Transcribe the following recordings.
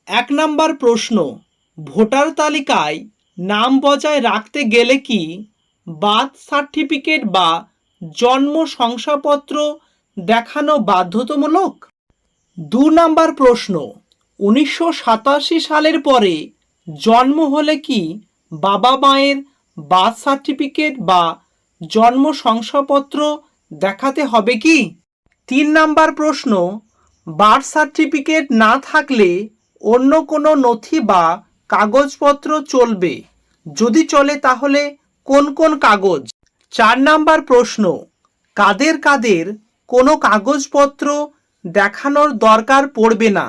এক নাম্বার প্রশ্ন, ভোটার তালিকায় নাম বজায় রাখতে গেলে কি বার্থ সার্টিফিকেট বা জন্ম শংসাপত্র দেখানো বাধ্যতামূলক? ২ নাম্বার প্রশ্ন, ১৯৮৭ সালের পরে জন্ম হলে কি বাবা মায়ের বার্থ সার্টিফিকেট বা জন্ম শংসাপত্র দেখাতে হবে কি? ৩ নাম্বার প্রশ্ন, বার্থ সার্টিফিকেট না থাকলে অন্য কোনো নথি বা কাগজপত্র চলবে? যদি চলে তাহলে কোন কোন কাগজ? ৪ নাম্বার প্রশ্ন, কাদের কাদের কোনো কাগজপত্র দেখানোর দরকার পড়বে না,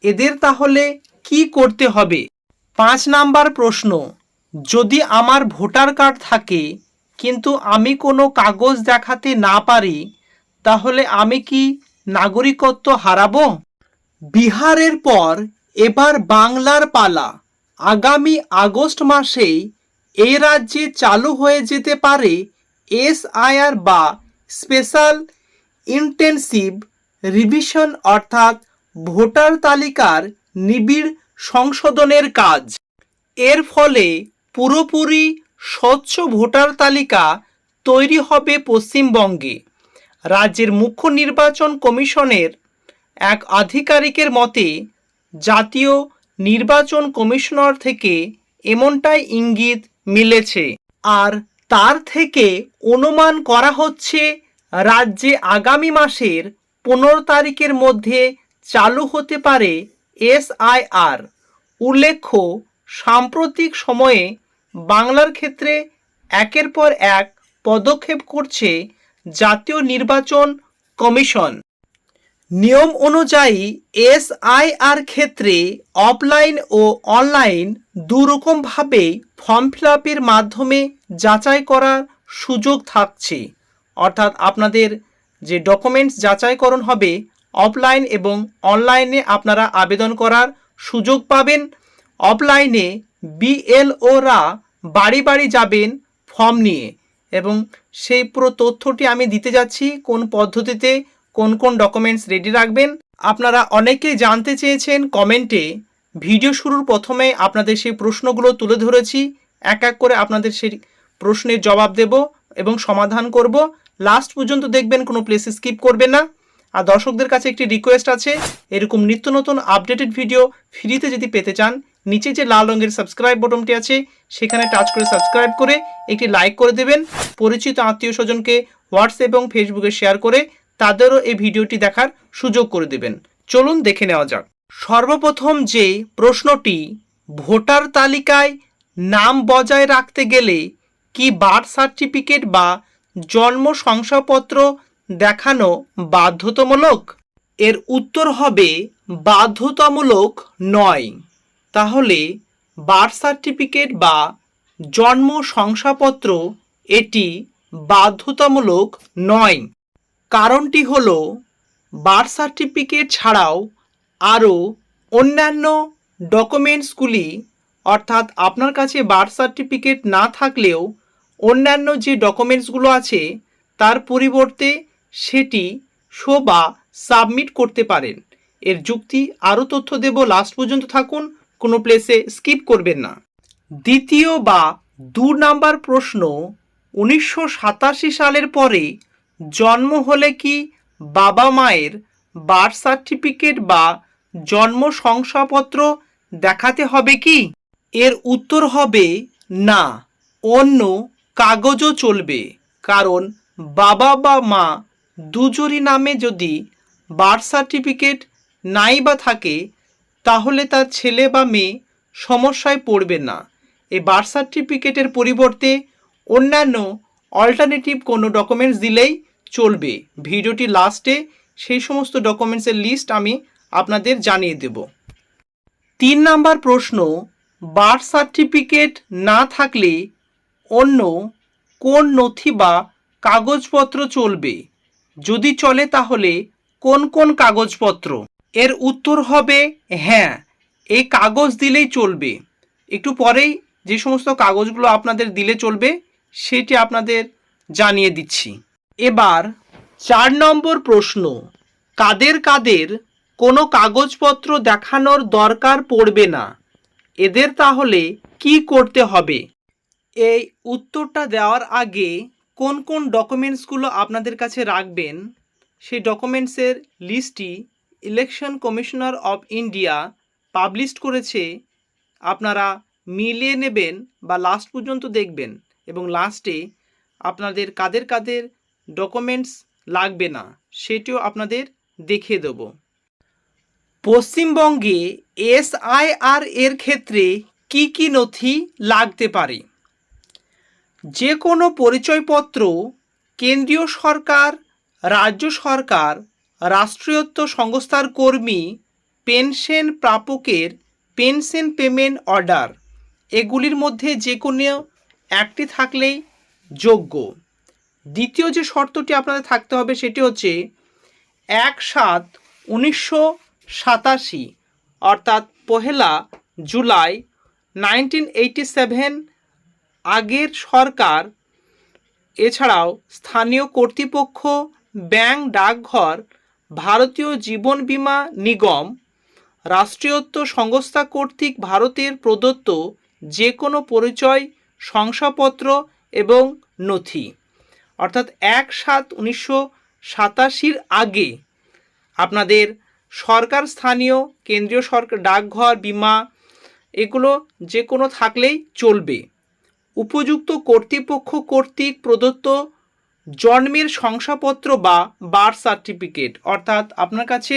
এদের তাহলে কি করতে হবে? ৫ নাম্বার প্রশ্ন, যদি আমার ভোটার কার্ড থাকে কিন্তু আমি কোনো কাগজ দেখাতে না পারি তাহলে আমি কি নাগরিকত্ব হারাবো? বিহারের পর এবার বাংলার পালা। আগামী আগস্ট মাসেই এই রাজ্যে চালু হয়ে যেতে পারে এসআইআর বা স্পেশাল ইন্টেনসিভ রিভিশন, অর্থাৎ ভোটার তালিকার নিবিড় সংশোধনের কাজ। এর ফলে পুরোপুরি স্বচ্ছ ভোটার তালিকা তৈরি হবে পশ্চিমবঙ্গে। রাজ্যের মুখ্য নির্বাচন কমিশনের এক আধিকারিকের মতে জাতীয় নির্বাচন কমিশনার থেকে এমনটাই ইঙ্গিত মিলেছে। আর তার থেকে অনুমান করা হচ্ছে রাজ্যে আগামী মাসের 15 তারিখের মধ্যে চালু হতে পারে এসআইআর। উল্লেখ্য, সাম্প্রতিক সময়ে বাংলার ক্ষেত্রে একের পর এক পদক্ষেপ করছে জাতীয় নির্বাচন কমিশন। নিয়ম অনুযায়ী এসআইআর ক্ষেত্রে অফলাইন ও অনলাইন দুরকমভাবেই ফর্ম ফিল আপের মাধ্যমে যাচাই করার সুযোগ থাকছে। অর্থাৎ আপনাদের যে ডকুমেন্টস যাচাইকরণ হবে অফলাইন এবং অনলাইনে আপনারা আবেদন করার সুযোগ পাবেন। অফলাইনে বিএলওরা বাড়ি বাড়ি যাবেন ফর্ম নিয়ে, এবং সেই পুরো তথ্যটি আমি দিতে যাচ্ছি কোন পদ্ধতিতে কোন কোন ডকুমেন্টস রেডি রাখবেন। আপনারা অনেকেই জানতে চেয়েছেন কমেন্টে, ভিডিও শুরুর প্রথমে আপনাদের সেই প্রশ্নগুলো তুলে ধরেছি, এক এক করে আপনাদের সেই প্রশ্নের জবাব দেব এবং সমাধান করব। লাস্ট পর্যন্ত দেখবেন, কোনো প্লেসে স্কিপ করবেন না। আর দর্শকদের কাছে একটি রিকোয়েস্ট আছে, এরকম নিত্য নতুন আপডেটেড ভিডিও ফ্রিতে যদি পেতে চান, নিচে যে লাল রঙের সাবস্ক্রাইব বটনটি আছে সেখানে টাচ করে সাবস্ক্রাইব করে একটি লাইক করে দেবেন। পরিচিত আত্মীয় স্বজনকে হোয়াটসঅ্যাপ এবং ফেসবুকে শেয়ার করে তাদেরও এই ভিডিওটি দেখার সুযোগ করে দেবেন। চলুন দেখে নেওয়া যাক। সর্বপ্রথম যে প্রশ্নটি, ভোটার তালিকায় নাম বজায় রাখতে গেলে কি বার্থ সার্টিফিকেট বা জন্ম শংসাপত্র দেখানো বাধ্যতামূলক? এর উত্তর হবে বাধ্যতামূলক নয়। তাহলে বার্থ সার্টিফিকেট বা জন্ম শংসাপত্র এটি বাধ্যতামূলক নয়। কারণটি হলো, বার্থ সার্টিফিকেট ছাড়াও আরও অন্যান্য ডকুমেন্টসগুলি, অর্থাৎ আপনার কাছে বার্থ সার্টিফিকেট না থাকলেও অন্যান্য যে ডকুমেন্টসগুলো আছে তার পরিবর্তে সেটি শো বা সাবমিট করতে পারেন। এর যুক্তি আরও তথ্য দেব, লাস্ট পর্যন্ত থাকুন, কোনো প্লেসে স্কিপ করবেন না। দ্বিতীয় বা 2 নাম্বার প্রশ্ন, 1987 সালের পরে জন্ম হলে কি বাবা মায়ের বার্থ সার্টিফিকেট বা জন্ম শংসাপত্র দেখাতে হবে কি? এর উত্তর হবে না, অন্য কাগজও চলবে। কারণ বাবা বা মা দুজনই নামে যদি বার্থ সার্টিফিকেট নাই বা থাকে তাহলে তার ছেলে বা মেয়ে সমস্যায় পড়বে না। এই বার্থ সার্টিফিকেটের পরিবর্তে অন্যান্য অল্টারনেটিভ কোনো ডকুমেন্টস দিলেই চলবে। ভিডিওটি লাস্টে সেই সমস্ত ডকুমেন্টসের লিস্ট আমি আপনাদের জানিয়ে দেব। 3 নাম্বার প্রশ্ন, বার্থ সার্টিফিকেট না থাকলে অন্য কোন নথি বা কাগজপত্র চলবে? যদি চলে তাহলে কোন কোন কাগজপত্র? এর উত্তর হবে হ্যাঁ, এই কাগজ দিলেই চলবে। একটু পরেই যে সমস্ত কাগজগুলো আপনাদের দিলে চলবে সেটি আপনাদের জানিয়ে দিচ্ছি। এবার 4 নম্বর প্রশ্ন, কাদের কাদের কোনো কাগজপত্র দেখানোর দরকার পড়বে না। এদের তাহলে কি করতে হবে? এই উত্তরটা দেওয়ার আগে কোন কোন ডকুমেন্টসগুলো আপনাদের কাছে রাখবেন সেই ডকুমেন্টসের লিস্টটি election commissioner of India publish করেছে। আপনারা মিলিয়ে নেবেন বা লাস্ট পর্যন্ত দেখবেন এবং লাস্টে আপনাদের কাদের কাদের ডকুমেন্টস লাগবে না সেটিও আপনাদের দেখিয়ে দেব। পশ্চিমবঙ্গে এসআইআর এর ক্ষেত্রে কি কি নথি লাগতে পারে? যে কোনো পরিচয়পত্র কেন্দ্রীয় সরকার, রাজ্য সরকার, রাষ্ট্রায়ত্ত সংস্থার কর্মী, পেনশন প্রাপকের পেনশন পেমেন্ট অর্ডার, এগুলির মধ্যে যে কোনো একটি থাকলেই যোগ্য। দ্বিতীয় যে শর্তটি আপনাদের থাকতে হবে সেটি হচ্ছে 1/7/1987 অর্থাৎ 1 জুলাই 1987 আগের সরকার, এছাড়াও স্থানীয় কর্তৃপক্ষ, ব্যাংক, ডাকঘর, ভারতীয় জীবন বীমা নিগম, রাষ্ট্রায়ত্ত সংস্থা কর্তৃক ভারতের প্রদত্ত যে কোনো পরিচয় শংসাপত্র এবং নথি, অর্থাৎ 1/7/1987 আগে আপনাদের সরকার, স্থানীয়, কেন্দ্রীয় সরকার, ডাকঘর, বিমা এগুলো যে কোনো থাকলেই চলবে। উপযুক্ত কর্তৃপক্ষ কর্তৃক প্রদত্ত জন্মের শংসাপত্র বা বার্থ সার্টিফিকেট, অর্থাৎ আপনার কাছে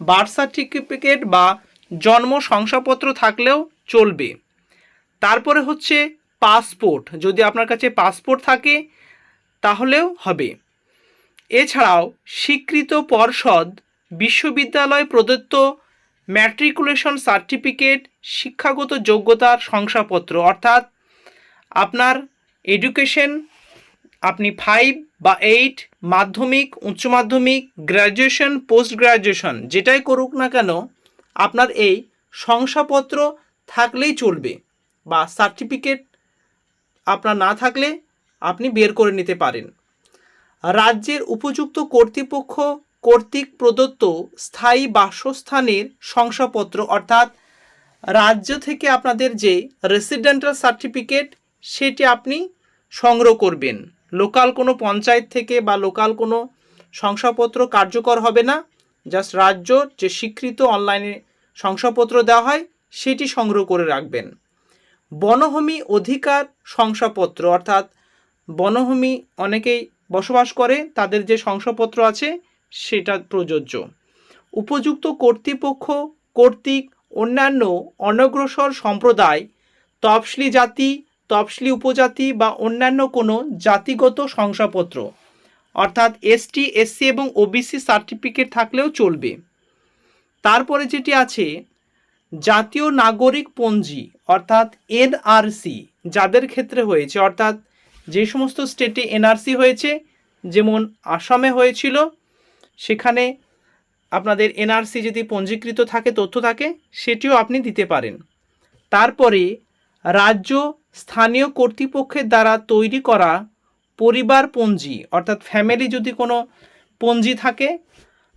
বার্থ সার্টিফিকেট বা জন্ম শংসাপত্র থাকলেও চলবে। তারপরে হচ্ছে পাসপোর্ট, যদি আপনার কাছে পাসপোর্ট থাকে তাহলেও হবে। এছাড়াও স্বীকৃত পর্ষদ বিশ্ববিদ্যালয় প্রদত্ত ম্যাট্রিকুলেশন সার্টিফিকেট, শিক্ষাগত যোগ্যতার শংসাপত্র, অর্থাৎ আপনার এডুকেশন আপনি 5 বা 8 মাধ্যমিক, উচ্চ মাধ্যমিক, গ্র্যাজুয়েশন, পোস্ট গ্র্যাজুয়েশন যেটাই করুক না কেন আপনার এই শংসাপত্র থাকলেই চলবে, বা সার্টিফিকেট আপনার না থাকলে আপনি বের করে নিতে পারেন। রাজ্যের উপযুক্ত কর্তৃপক্ষ কর্তৃক প্রদত্ত স্থায়ী বাসস্থানের শংসাপত্র, অর্থাৎ রাজ্য থেকে আপনাদের যে রেসিডেন্টাল সার্টিফিকেট সেটি আপনি সংগ্রহ করবেন। লোকাল কোনো পঞ্চায়েত থেকে বা লোকাল কোনো শংসাপত্র কার্যকর হবে না, জাস্ট রাজ্য যে স্বীকৃত অনলাইনে শংসাপত্র দেওয়া হয় সেটি সংগ্রহ করে রাখবেন। বনভূমি অধিকার শংসাপত্র, অর্থাৎ বনভূমি অনেকেই বসবাস করে তাদের যে শংসাপত্র আছে সেটা প্রযোজ্য। উপযুক্ত কর্তৃপক্ষ কর্তৃক অন্যান্য অনগ্রসর সম্প্রদায়, তফসিলি জাতি, তফসিলি উপজাতি বা অন্যান্য কোনো জাতিগত শংসাপত্র, অর্থাৎ এসটি, এসসি এবং ওবিসি সার্টিফিকেট থাকলেও চলবে। তারপরে যেটি আছে জাতীয় নাগরিক পঞ্জি, অর্থাৎ এনআরসি যাদের ক্ষেত্রে হয়েছে, অর্থাৎ যে সমস্ত স্টেটে এনআরসি হয়েছে, যেমন আসামে হয়েছিল, সেখানে আপনাদের এনআরসি যদি পঞ্জীকৃত থাকে, তথ্য থাকে, সেটিও আপনি দিতে পারেন। তারপরে রাজ্য স্থানীয় কর্তৃপক্ষের দ্বারা তৈরি করা পরিবার পঞ্জি, অর্থাৎ ফ্যামিলি যদি কোনো পঞ্জি থাকে,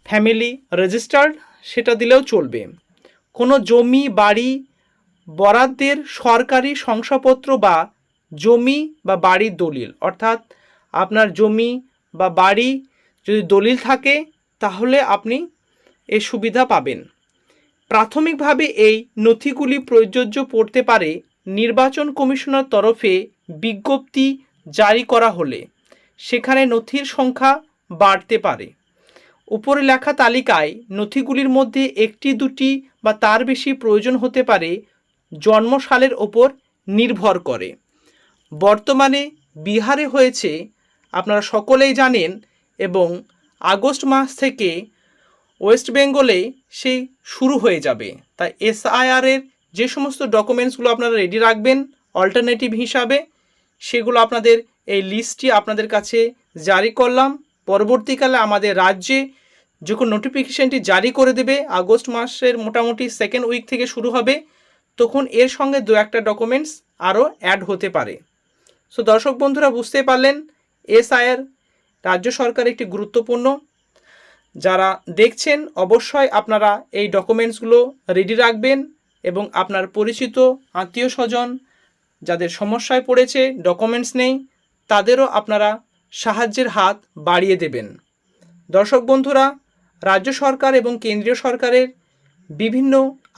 ফ্যামিলি রেজিস্টার্ড, সেটা দিলেও চলবে। কোনো জমি বাড়ি বরাদ্দের সরকারি শংসাপত্র বা জমি বা বাড়ির দলিল, অর্থাৎ আপনার জমি বা বাড়ি যদি দলিল থাকে তাহলে আপনি এই সুবিধা পাবেন। প্রাথমিকভাবে এই নথিগুলি প্রযোজ্য পড়তে পারে নির্বাচন কমিশনের তরফে বিজ্ঞপ্তি জারি করা হলে, সেখানে নথির সংখ্যা বাড়তে পারে। উপরে লেখা তালিকায় নথিগুলির মধ্যে একটি, দুটি বা তার বেশি প্রয়োজন হতে পারে, জন্মসালের ওপর নির্ভর করে। বর্তমানে বিহারে হয়েছে, আপনারা সকলেই জানেন, এবং আগস্ট মাস থেকে ওয়েস্ট বেঙ্গলে সেই শুরু হয়ে যাবে। তাই এসআইআরের যে সমস্ত ডকুমেন্টসগুলো আপনারা রেডি রাখবেন অল্টারনেটিভ হিসাবে, সেগুলো আপনাদের এই লিস্টটি আপনাদের কাছে জারি করলাম। পরবর্তীকালে আমাদের রাজ্যে যখন নোটিফিকেশানটি জারি করে দেবে, আগস্ট মাসের মোটামুটি সেকেন্ড উইক থেকে শুরু হবে, তখন এর সঙ্গে দু একটা ডকুমেন্টস আরও অ্যাড হতে পারে। সো দর্শক বন্ধুরা বুঝতে পারলেন এসআইআর রাজ্য সরকার একটি গুরুত্বপূর্ণ। যারা দেখছেন অবশ্যই আপনারা এই ডকুমেন্টসগুলো রেডি রাখবেন এবং আপনার পরিচিত আত্মীয় স্বজন যাদের সমস্যায় পড়েছে, ডকুমেন্টস নেই, তাদেরও আপনারা সাহায্যের হাত বাড়িয়ে দেবেন। দর্শক বন্ধুরা, রাজ্য সরকার এবং কেন্দ্রীয় সরকারের বিভিন্ন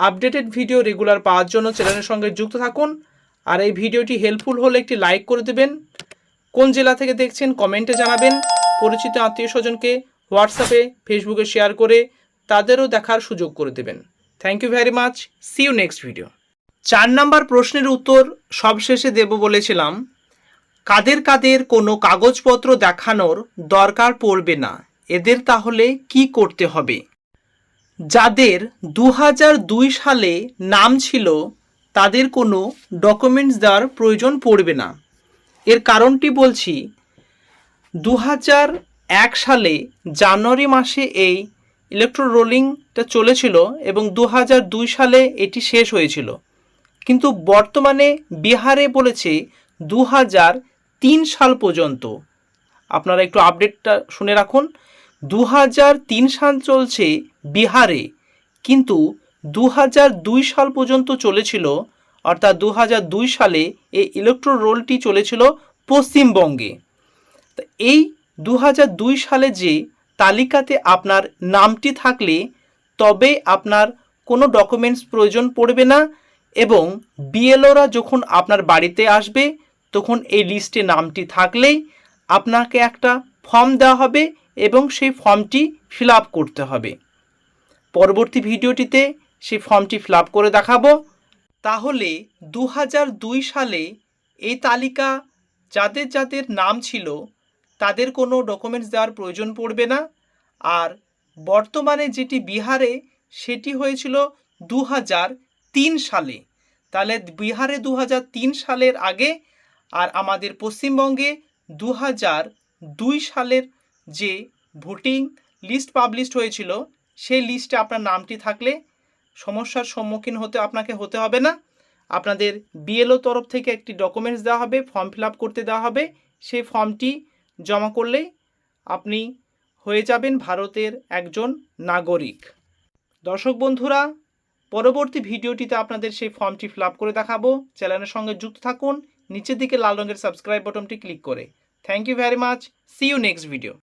আপডেটেড ভিডিও রেগুলার পাওয়ার জন্য চ্যানেলের সঙ্গে যুক্ত থাকুন। আর এই ভিডিওটি হেল্পফুল হলে একটি লাইক করে দেবেন। কোন জেলা থেকে দেখছেন কমেন্টে জানাবেন। পরিচিত আত্মীয় স্বজনকে হোয়াটসঅ্যাপে, ফেসবুকে শেয়ার করে তাদেরও দেখার সুযোগ করে দেবেন। Thank you very much. See you next video. 4 নম্বর প্রশ্নের উত্তর সবশেষে দেব বলেছিলাম। কাদের কাদের কোনো কাগজপত্র দেখানোর দরকার পড়বে না, এদের তাহলে কি করতে হবে? যাদের 2002 সালে নাম ছিল তাদের কোনো ডকুমেন্টস দেওয়ার প্রয়োজন পড়বে না। এর কারণটি বলছি, 2001 সালে জানুয়ারি মাসে এই ইলেকট্রো রোলিংটা চলেছিল এবং 2002 সালে এটি শেষ হয়েছিল। কিন্তু বর্তমানে বিহারে বলেছে 2003 সাল পর্যন্ত। আপনারা একটু আপডেটটা শুনে রাখুন। 2003 সাল চলছে বিহারে, কিন্তু 2002 সাল পর্যন্ত চলেছিল, অর্থাৎ 2002 সালে এই ইলেকট্রো রোলটি চলেছিল পশ্চিমবঙ্গে। তো এই 2002 সালে যে তালিকাতে আপনার নামটি থাকলে তবে আপনার কোনো ডকুমেন্টস প্রয়োজন পড়বে না, এবং বিএলওরা যখন আপনার বাড়িতে আসবে তখন এই লিস্টে নামটি থাকলেই আপনাকে একটা ফর্ম দেওয়া হবে এবং সেই ফর্মটি ফিল আপ করতে হবে। পরবর্তী ভিডিওটিতে সেই ফর্মটি ফিল আপ করে দেখাবো। তাহলে 2002 সালে এই তালিকা যাদের যাদের নাম ছিল তাদের কোনো ডকুমেন্টস দেওয়ার প্রয়োজন পড়বে না। আর বর্তমানে যেটি বিহারে সেটি হয়েছিল 2003 সালে। তাহলে বিহারে 2003 সালের আগে, আর আমাদের পশ্চিমবঙ্গে 2002 সালের যে ভোটিং লিস্ট পাবলিশড হয়েছিল সেই লিস্টে আপনার নামটি থাকলে সমস্যার সম্মুখীন আপনাকে হতে হবে না। আপনাদের বিএলও তরফ থেকে একটি ডকুমেন্টস দেওয়া হবে, ফর্ম ফিল আপ করতে দেওয়া হবে। সেই ফর্মটি জমা করলেই আপনি হয়ে যাবেন ভারতের একজন নাগরিক। দর্শক বন্ধুরা, পরবর্তী ভিডিওটিতে আপনাদের সেই ফর্মটি ফিল আপ করে দেখাবো। চ্যানেলের সঙ্গে যুক্ত থাকুন নিচের দিকে লাল রঙের সাবস্ক্রাইব বাটনটি ক্লিক করে। Thank you very much. See you next video.